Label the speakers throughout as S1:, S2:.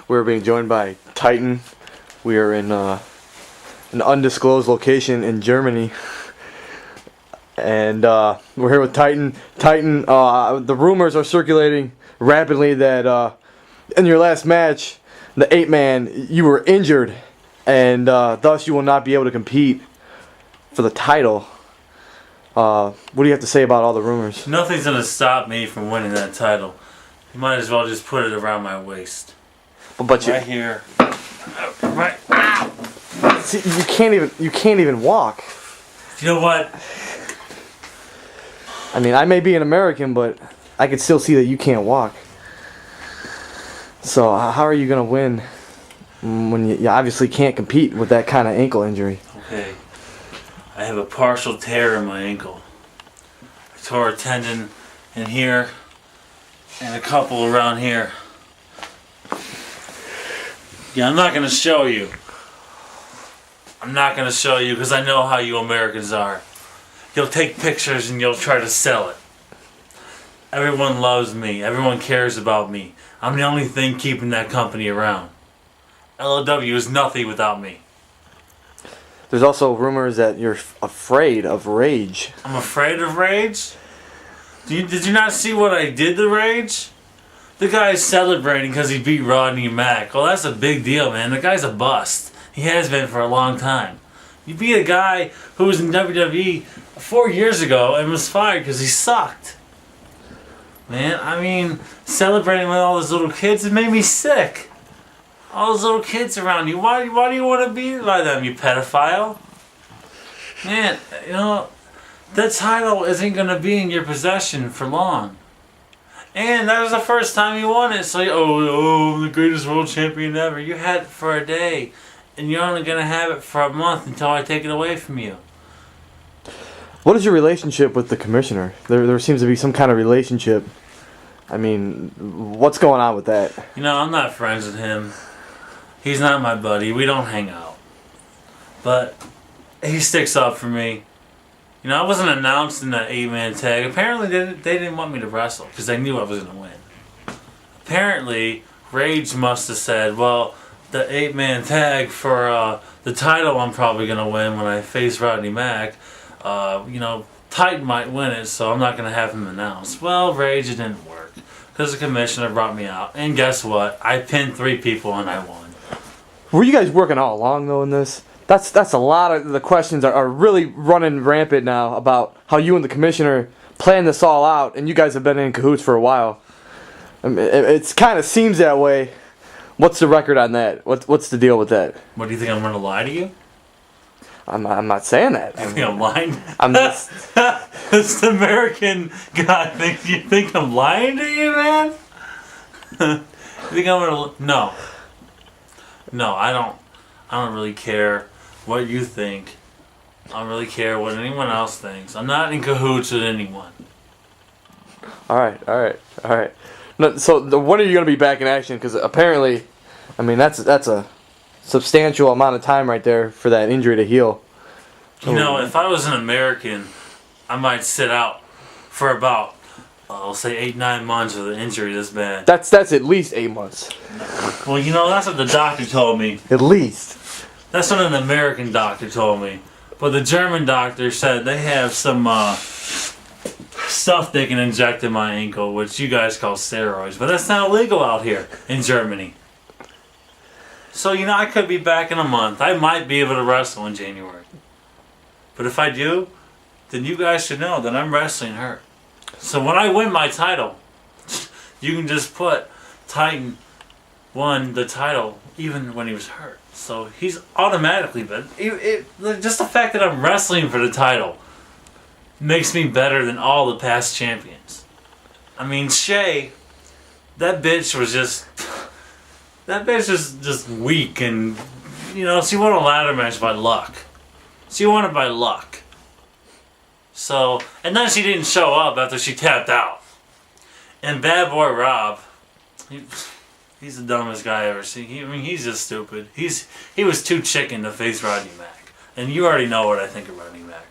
S1: We're being joined by Titan. We are in an undisclosed location in Germany. And we're here with Titan. Titan, the rumors are circulating rapidly that in your last match, the 8-man, you were injured. And thus you will not be able to compete for the title. What do you have to say about all the rumors?
S2: Nothing's going to stop me from winning that title. You might as well just put it around my waist.
S1: But
S2: right here. Right.
S1: See, you can't even walk.
S2: You know what?
S1: I mean, I may be an American, but I can still see that you can't walk. So how are you going to win when you obviously can't compete with that kind of ankle injury?
S2: Okay. I have a partial tear in my ankle. I tore a tendon in here and a couple around here. Yeah, I'm not going to show you. I'm not going to show you because I know how you Americans are. You'll take pictures and you'll try to sell it. Everyone loves me. Everyone cares about me. I'm the only thing keeping that company around. LOW is nothing without me.
S1: There's also rumors that you're afraid of Rage.
S2: I'm afraid of Rage? Did you not see what I did to Rage? The guy's celebrating because he beat Rodney Mack. Well, that's a big deal, man. The guy's a bust. He has been for a long time. You beat a guy who was in WWE 4 years ago and was fired because he sucked. Man, I mean, celebrating with all those little kids, it made me sick. All those little kids around you. Why do you want to be like them, you pedophile? Man, you know, that title isn't going to be in your possession for long. And that was the first time you won it, so I'm the greatest world champion ever. You had it for a day, and you're only going to have it for a month until I take it away from you.
S1: What is your relationship with the commissioner? There seems to be some kind of relationship. I mean, what's going on with that?
S2: You know, I'm not friends with him. He's not my buddy. We don't hang out. But he sticks up for me. You know, I wasn't announced in that 8-man tag. Apparently, they didn't want me to wrestle because they knew I was going to win. Apparently, Rage must have said, well, the 8-man tag for the title I'm probably going to win when I face Rodney Mack, you know, Titan might win it, so I'm not going to have him announced. Well, Rage, it didn't work because the commissioner brought me out. And guess what? I pinned 3 people and I won.
S1: Were you guys working all along, though, in this? That's a lot of the questions are really running rampant now about how you and the commissioner planned this all out, and you guys have been in cahoots for a while. I mean, it kind of seems that way. What's the record on that? What's the deal with that?
S2: What, do you think I'm going to lie to you?
S1: I'm not saying that.
S2: You think I'm lying?
S1: I'm just...
S2: This American guy, you think I'm lying to you, man? You think I'm going to... No. No, I don't really care what you think. I don't really care what anyone else thinks. I'm not in cahoots with anyone.
S1: All right. No, so when are you going to be back in action? Because apparently, I mean, that's a substantial amount of time right there for that injury to heal.
S2: You know, if I was an American, I might sit out for about, I'll say 8-9 months with an injury this bad.
S1: That's at least 8 months.
S2: Well, you know, that's what the doctor told me.
S1: At least.
S2: That's what an American doctor told me. But the German doctor said they have some stuff they can inject in my ankle, which you guys call steroids. But that's not illegal out here in Germany. So, you know, I could be back in a month. I might be able to wrestle in January. But if I do, then you guys should know that I'm wrestling hurt. So when I win my title, you can just put Titan won the title even when he was hurt. So he's automatically better. Just the fact that I'm wrestling for the title makes me better than all the past champions. I mean, Shay, that bitch was just weak, and you know, she won a ladder match by luck. She won it by luck. So, and then she didn't show up after she tapped out. And Bad Boy Rob, he's the dumbest guy I ever seen. He's just stupid. He was too chicken to face Rodney Mack. And you already know what I think of Rodney Mack.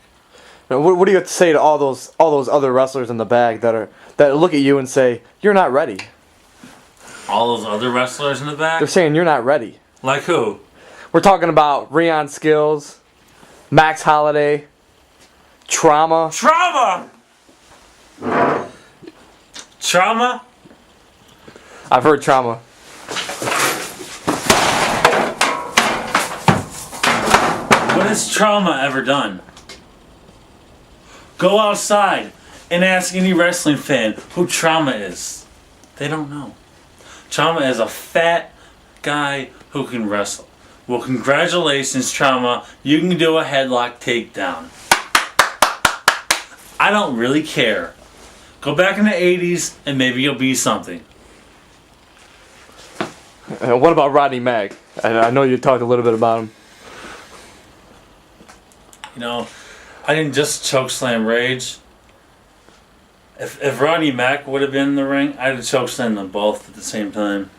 S1: Now, what do you have to say to all those other wrestlers in the bag that look at you and say, you're not ready?
S2: All those other wrestlers in the back?
S1: They're saying you're not ready.
S2: Like who?
S1: We're talking about Rion Skills, Max Holiday, Trauma.
S2: Trauma! Trauma?
S1: I've heard Trauma.
S2: What has Trauma ever done? Go outside and ask any wrestling fan who Trauma is. They don't know. Trauma is a fat guy who can wrestle. Well, congratulations, Trauma. You can do a headlock takedown. I don't really care. Go back in the 80s and maybe you'll be something.
S1: What about Rodney Mag? I know you talked a little bit about him.
S2: You know, I didn't just chokeslam Rage. If Rodney Mack would have been in the ring, I'd have chokeslammed them both at the same time.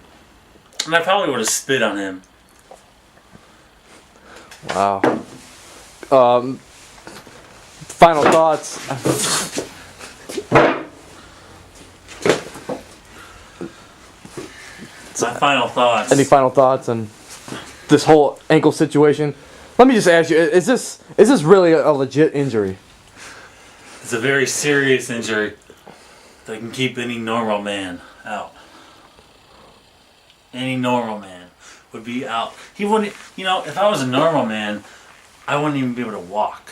S2: And I probably would have spit on him.
S1: Wow. Final thoughts.
S2: My final thoughts.
S1: Any final thoughts on this whole ankle situation? Let me just ask you: is this really a legit injury?
S2: It's a very serious injury that can keep any normal man out. Any normal man would be out. He wouldn't. You know, if I was a normal man, I wouldn't even be able to walk.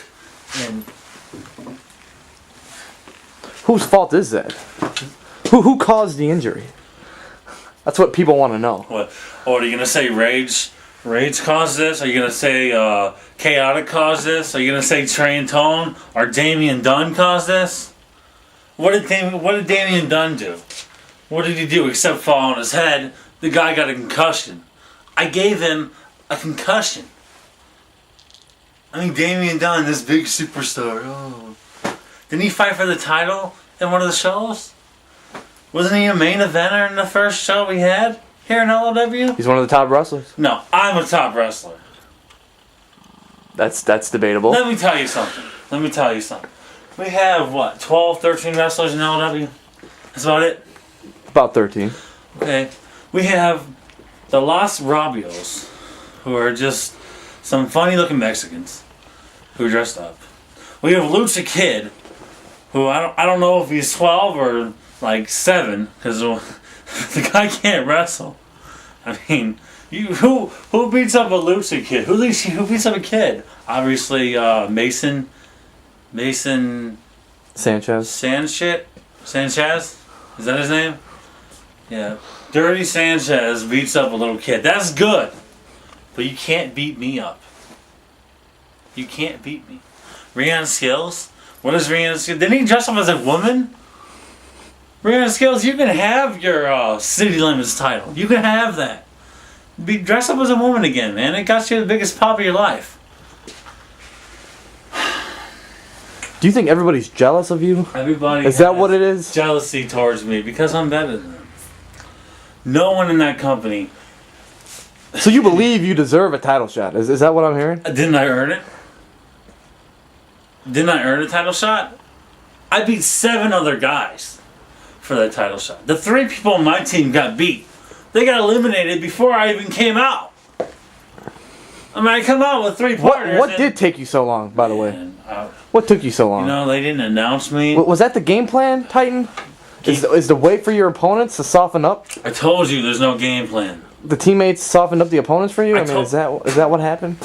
S2: And
S1: whose fault is that? Who caused the injury? That's what people want to know.
S2: What? Oh, are you gonna say Rage? Rage caused this? Are you gonna say Chaotic caused this? Are you gonna say Trey and Tone or Damian Dunn caused this? What did Damian Dunn do? What did he do except fall on his head? The guy got a concussion. I gave him a concussion. I mean, Damian Dunn, this big superstar. Oh, didn't he fight for the title in one of the shows? Wasn't he a main eventer in the first show we had here in LOW?
S1: He's one of the top wrestlers.
S2: No, I'm a top wrestler.
S1: That's debatable.
S2: Let me tell you something. We have, 12, 13 wrestlers in LOW? That's about it?
S1: About 13.
S2: Okay. We have the Los Rabios, who are just some funny-looking Mexicans who are dressed up. We have Lucha Kid, who I don't know if he's 12 or like 7, because the guy can't wrestle. I mean, who beats up a Lucha Kid? Who beats up a kid? Obviously, Mason
S1: Sanchez.
S2: Sanchez? Is that his name? Yeah. Dirty Sanchez beats up a little kid. That's good. But you can't beat me up. You can't beat me. Rion Skills? What is Rion Skills? Didn't he dress up as a woman? Rion Skills, you can have your City Limits title. You can have that. Dress up as a woman again, man. It got you the biggest pop of your life.
S1: Do you think everybody's jealous of you?
S2: Everybody
S1: is that what it is?
S2: Jealousy towards me because I'm better than them. No one in that company.
S1: So you believe you deserve a title shot? Is that what I'm hearing?
S2: Didn't I earn it? Didn't I earn a title shot? I beat 7 other guys for that title shot. The 3 people on my team got beat. They got eliminated before I even came out. I mean, I come out with 3 partners.
S1: What did take you so long, by the way?
S2: And,
S1: what took you so long?
S2: You know, they didn't announce me.
S1: Was that the game plan, Titan? Is the wait for your opponents to soften up?
S2: I told you there's no game plan.
S1: The teammates softened up the opponents for you? I mean, is that what happened?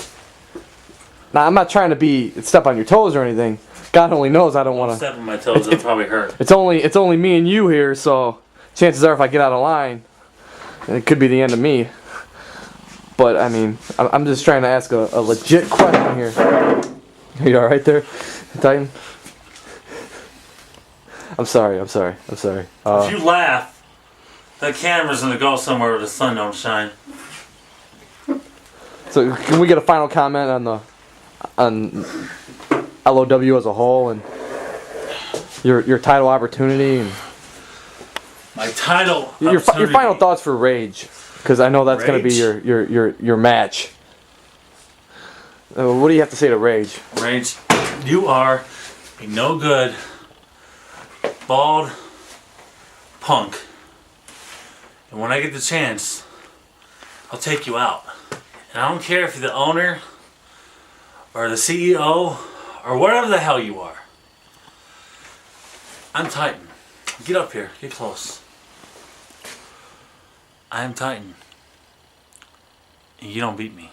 S1: Now, I'm not trying to step on your toes or anything. God only knows I don't want to.
S2: Step on my toes, it'll probably hurt.
S1: It's only me and you here, so chances are if I get out of line, it could be the end of me. But, I mean, I'm just trying to ask a legit question here. Are you alright there, Titan? I'm sorry.
S2: If you laugh, the camera's going to go somewhere where the sun don't shine.
S1: So, can we get a final comment on LOW as a whole and your title opportunity and
S2: my title
S1: your final thoughts for Rage, because I know that's going to be your match. What do you have to say to Rage?
S2: Rage, you are a no good, bald punk. And when I get the chance, I'll take you out. And I don't care if you're the owner or the CEO or whatever the hell you are. I'm Titan. Get up here. Get close. I'm Titan. And you don't beat me.